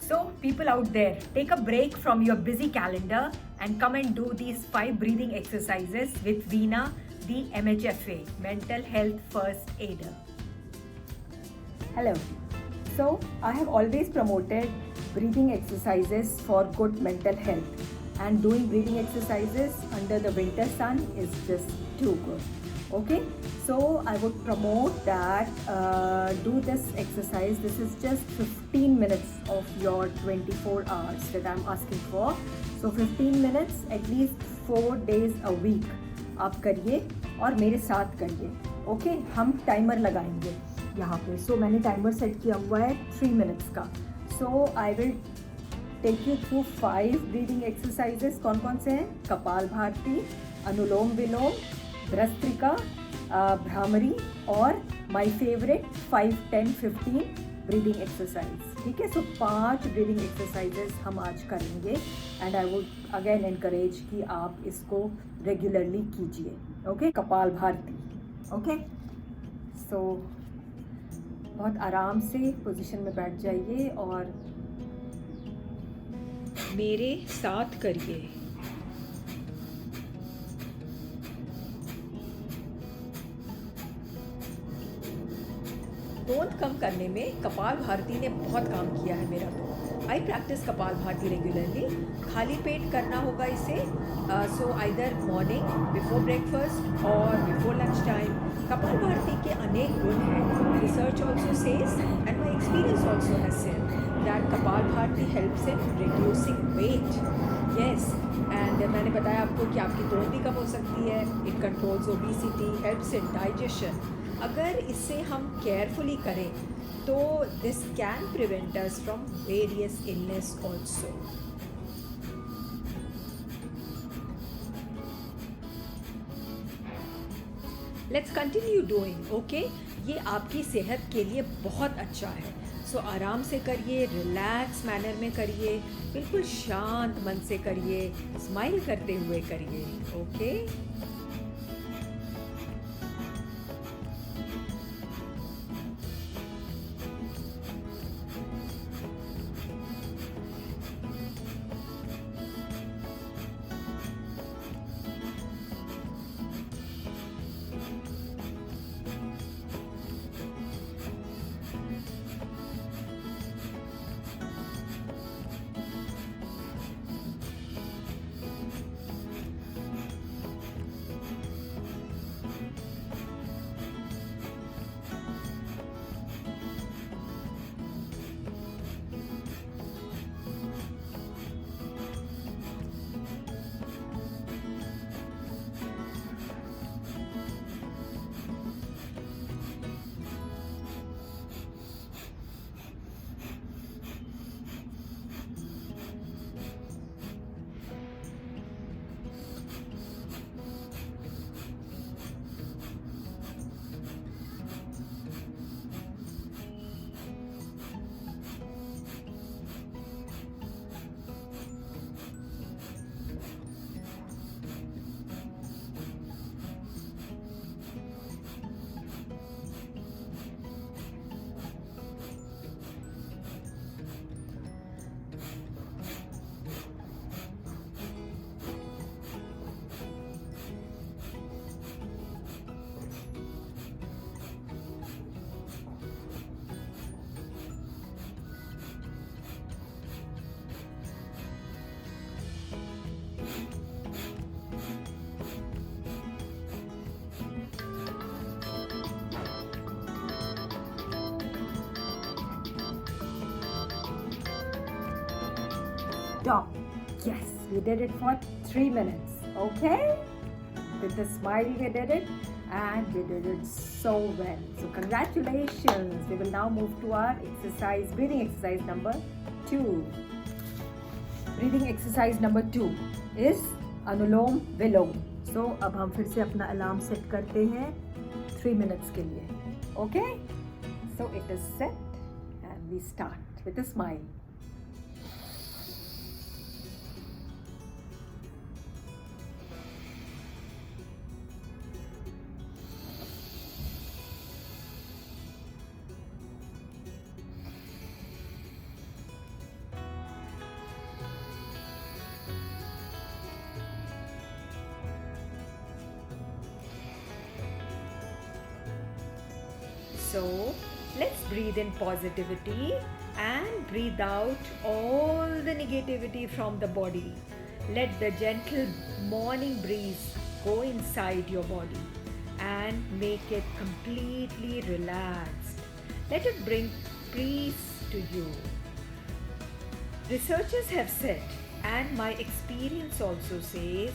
So, people out there, take a break from your busy calendar and come and do these 5 breathing exercises with Veena, the MHFA, Mental Health First Aider. Hello. So, I have always promoted breathing exercises for good mental health, and doing breathing exercises under the winter sun is just too good. Okay, so I would promote that do this exercise. This is just 15 minutes of your 24 hours that I'm asking for. So 15 minutes at least 4 days a week आप करिए और मेरे साथ करिए. Okay, हम timer लगाएंगे यहाँ पे. सो मैंने टाइमर सेट किया हुआ है 3 मिनट्स का. So I will take you through 5 breathing exercises. कौन कौन से हैं? कपाल भारती, अनुलोम विलोम, भ्रस्त्रिका, भ्रामरी और माय फेवरेट 5, 10, 15 ब्रीदिंग एक्सरसाइज. ठीक है, सो 5 ब्रीदिंग एक्सरसाइजेस हम आज करेंगे and I would again encourage कि आप इसको रेगुलरली कीजिए. ओके, कपाल भारती. ओके, सो बहुत आराम से पोजीशन में बैठ जाइए और मेरे साथ करिए. टोन कम करने में कपाल भारती ने बहुत काम किया है मेरा. तो आई प्रैक्टिस कपाल भारती रेगुलरली. खाली पेट करना होगा इसे. So either morning before breakfast और before lunch time. Kapal Bharati के अनेक गुण हैं. Research also says and my experience also has said that Kapal Bharati helps in reducing weight. Yes, and मैंने बताया आपको कि आपकी तोड़ भी कम हो सकती है. It controls obesity, helps in digestion. अगर इसे हम केयरफुली करें तो this can prevent us from various illness also. Let's continue doing. Okay, ये आपकी सेहत के लिए बहुत अच्छा है. सो आराम से करिए, रिलैक्स मैनर में करिए, बिल्कुल शांत मन से करिए, स्माइल करते हुए करिए. Okay, stop. Yes, we did it for 3 minutes. Okay, with the smile we did it and we did it so well. So congratulations. We will now move to our exercise, breathing exercise number 2. Breathing exercise number 2 is anulom vilom. So अब हम फिर से अपना alarm set करते हैं 3 minutes के लिए. Okay, so it is set and we start with a smile. So let's breathe in positivity and breathe out all the negativity from the body. Let the gentle morning breeze go inside your body and make it completely relaxed. Let it bring peace to you. Researchers have said, and my experience also says,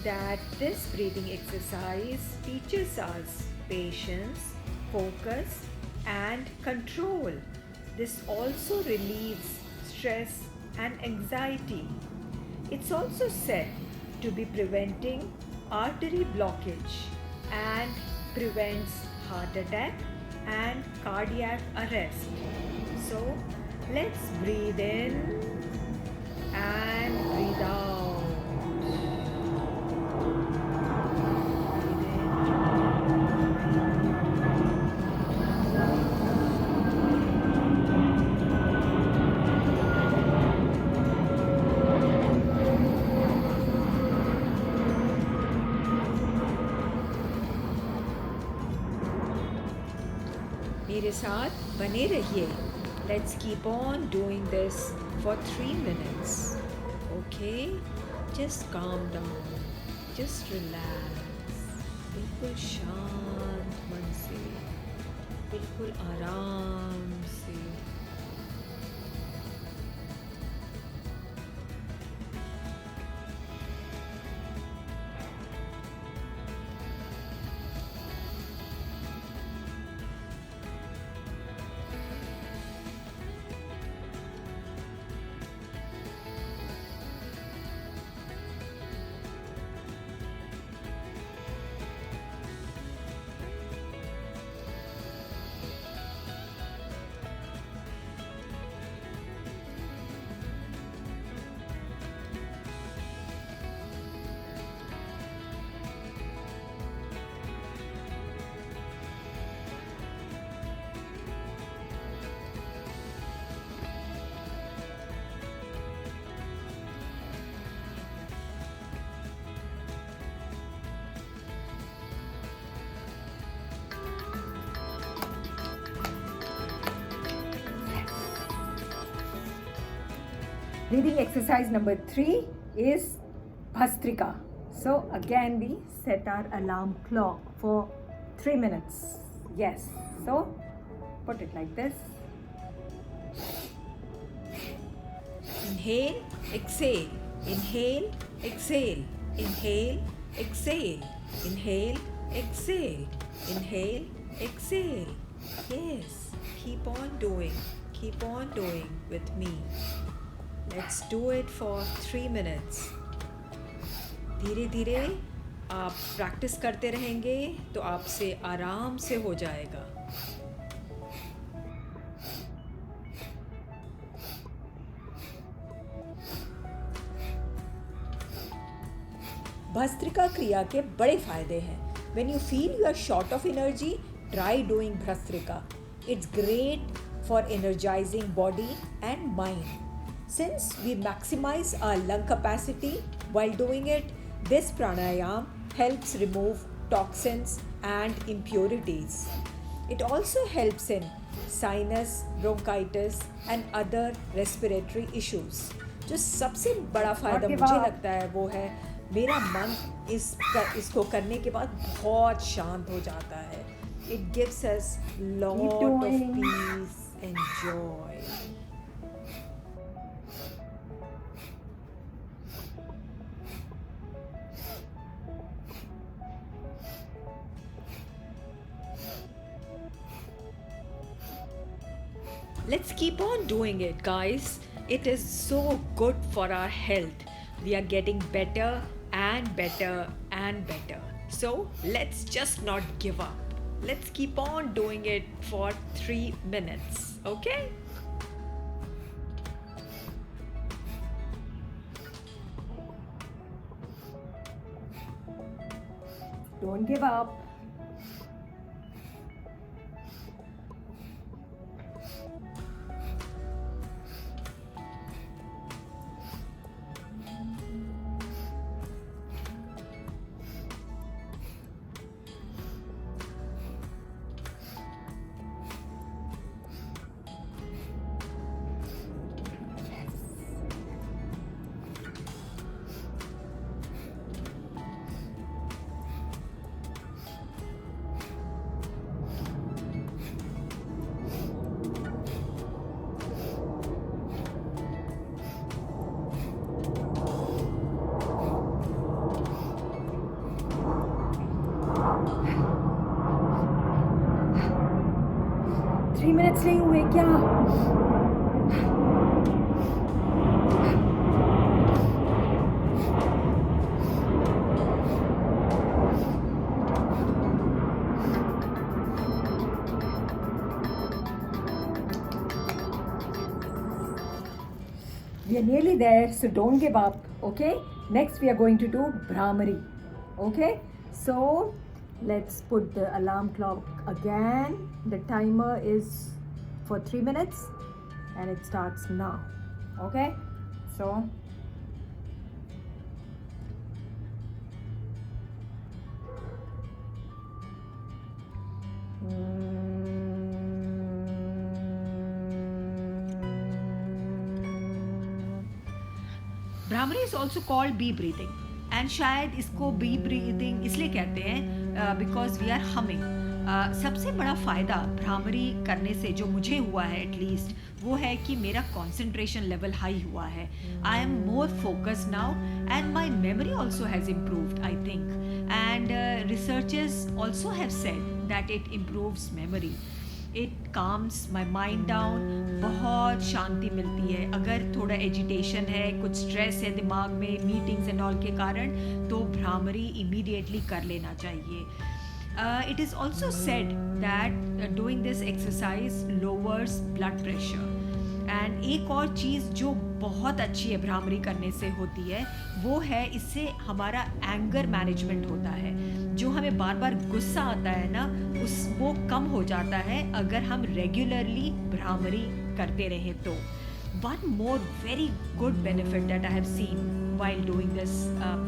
that this breathing exercise teaches us patience, focus, and control. This also relieves stress and anxiety. It's also said to be preventing artery blockage and prevents heart attack and cardiac arrest. So let's breathe in and breathe out. मेरे साथ बने रहिए. Let's keep on doing this for 3 minutes. Okay? Just calm down. Just relax. बिल्कुल शांत मन से, बिल्कुल आराम से. Breathing exercise number 3 is Bhastrika. So again we set our alarm clock for 3 minutes. Yes. So put it like this. Inhale, exhale. Inhale, exhale. Inhale, exhale. Inhale, exhale. Inhale, exhale. Yes. Keep on doing. Keep on doing with me. Let's do it for 3 minutes. धीरे धीरे आप practice करते रहेंगे तो आपसे आराम से हो जाएगा. भस्त्रिका क्रिया के बड़े फायदे हैं. When you feel you are short of energy, try doing Bhastrika. It's great for energizing body and mind. Since we maximize our lung capacity while doing it, this pranayam helps remove toxins and impurities. It also helps in sinus, bronchitis and other respiratory issues. जो सबसे बड़ा फायदा मुझे लगता है वो है मेरा मन इसको करने के बाद बहुत शांत हो जाता है. It gives us lot of peace and joy. Let's keep on doing it, guys. It is so good for our health. We are getting better and better and better. So let's just not give up. Let's keep on doing it for 3 minutes. Okay? Don't give up. Minutes नहीं हुए क्या? We are nearly there, so don't give up, okay? Next, we are going to do Brahmari, okay? So, let's put the alarm clock again. The timer is for 3 minutes and it starts now, okay? So, Bhramari is also called bee breathing and शायद इसको B breathing इसलिए कहते हैं because we are humming. सबसे बड़ा फ़ायदा भ्रामरी करने से जो मुझे हुआ है एटलीस्ट वो है कि मेरा कंसंट्रेशन लेवल हाई हुआ है। I am more focused now and my memory also has improved I think and researchers also have said that it improves memory, it calms my mind down, बहुत शांति मिलती है। अगर थोड़ा एजिटेशन है, कुछ stress है दिमाग में मीटिंग्स एंड ऑल के कारण, तो भ्रामरी इमीडिएटली कर लेना चाहिए। It is also said that doing this exercise lowers blood pressure. And एक और चीज़ जो बहुत अच्छी है भ्रामरी करने से होती है वो है इससे हमारा एंगर मैनेजमेंट होता है। जो हमें बार बार गुस्सा आता है ना वो कम हो जाता है अगर हम रेगुलरली भ्रामरी करते रहें तो। One more very good benefit that I have seen while doing this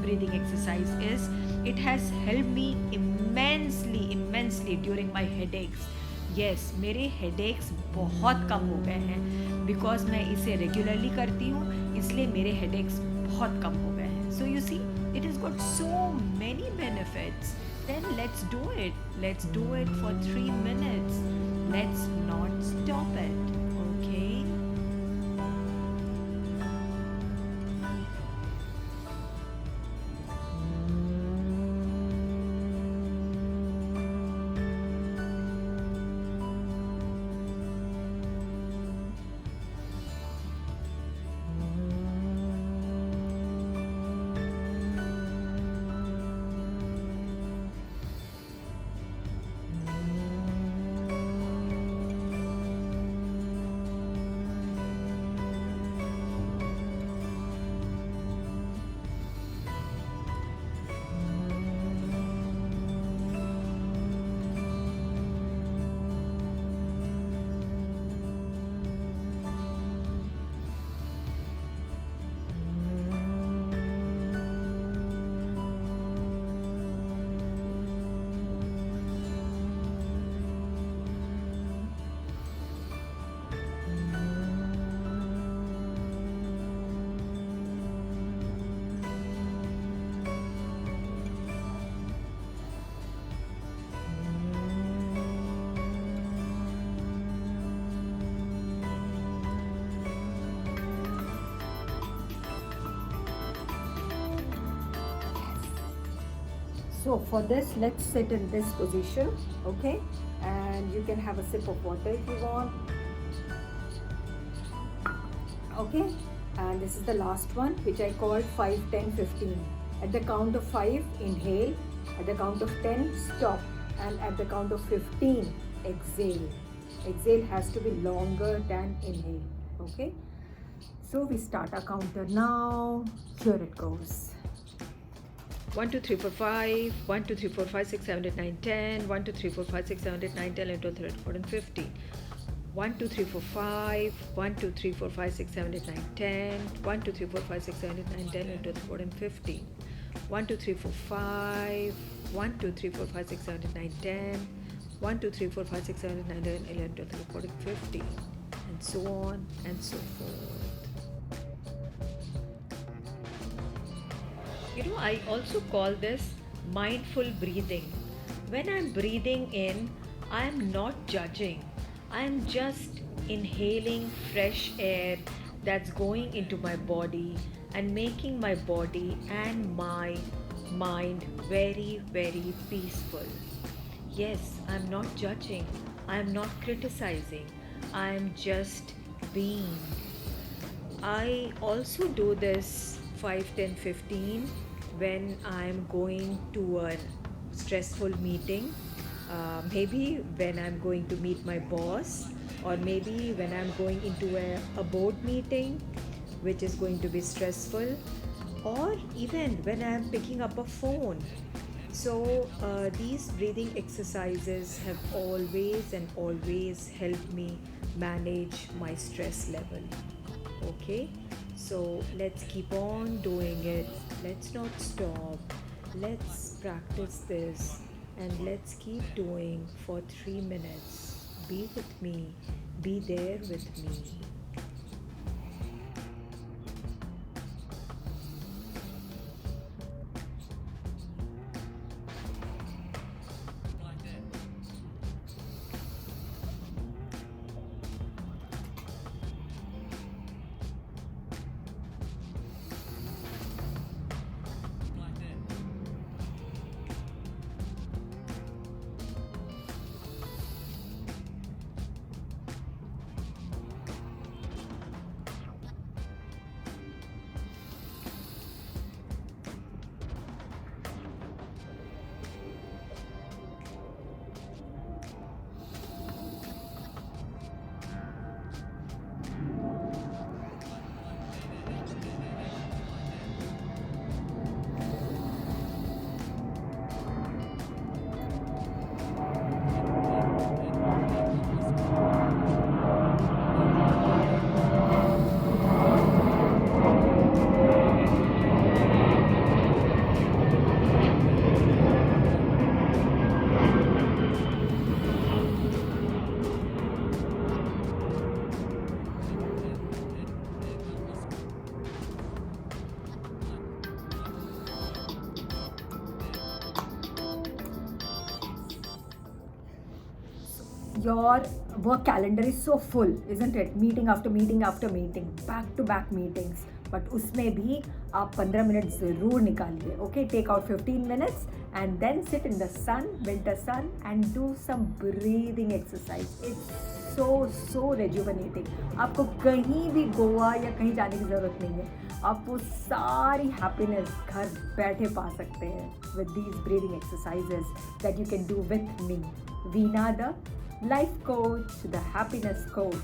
breathing exercise is it has helped me immensely during my headaches. Yes, मेरे headaches बहुत कम हो गए हैं because मैं इसे regularly करती हूँ, इसलिए मेरे headaches बहुत कम हो गए हैं। So you see, it has got so many benefits. Then let's do it. Let's do it for 3 minutes. Let's not stop it. Okay? so for this, let's sit in this position, okay? And you can have a sip of water if you want. Okay? And this is the last one, which I called 5, 10, 15. At the count of 5, inhale. At the count of 10, stop. And at the count of 15, exhale. Exhale has to be longer than inhale. Okay? So we start our counter now. Here it goes. 1, 2, 3, 4, 5. 1, 2, 3, 4, 5, 6, 7, 8, 9, 10. 1, 2, 3, 4, 5, 6, 7, 8, 9, 10, 11, 12, 13, 14, 15. 1, 2, 3, 4, 5. 1, 2, 3, 4, 5, 6, 7, 8, 9, 10. 1, 2, 3, 4, 5, 6, 7, 8, 9, 10, 11, 12, 14, 15. 1, 2, 3, 4, 5. 1, 2, 3, 4, 5, 6, 7, 8, 9, 10. 1, 2, 3, 4, 5, 6, 7, 8, 9, 10, 11, 12, 13, 14, 15. And so on and so forth. You know, I also call this mindful breathing. When I'm breathing in, I'm not judging. I'm just inhaling fresh air that's going into my body and making my body and my mind very, very peaceful. Yes, I'm not judging. I'm not criticizing. I'm just being. I also do this 5, 10, 15 when I'm going to a stressful meeting. Maybe when I'm going to meet my boss, or maybe when I'm going into a board meeting, which is going to be stressful, or even when I'm picking up a phone. So, these breathing exercises have always and always helped me manage my stress level. Okay, so let's keep on doing it. Let's not stop. Let's practice this and let's keep doing for 3 minutes. Be with me, be there with me. Your work calendar is so full, isn't it? Meeting after meeting after meeting, back to back meetings. But उसमें भी आप 15 minute ज़रूर निकालिए. Okay, take out 15 minutes and then sit in the sun, winter sun, and do some breathing exercise. It's so rejuvenating. आपको कहीं भी गोवा या कहीं जाने की ज़रूरत नहीं है. आप वो सारी हैप्पीनेस घर बैठे पा सकते हैं with these breathing exercises that you can do with me, Veena, the life coach, the happiness coach.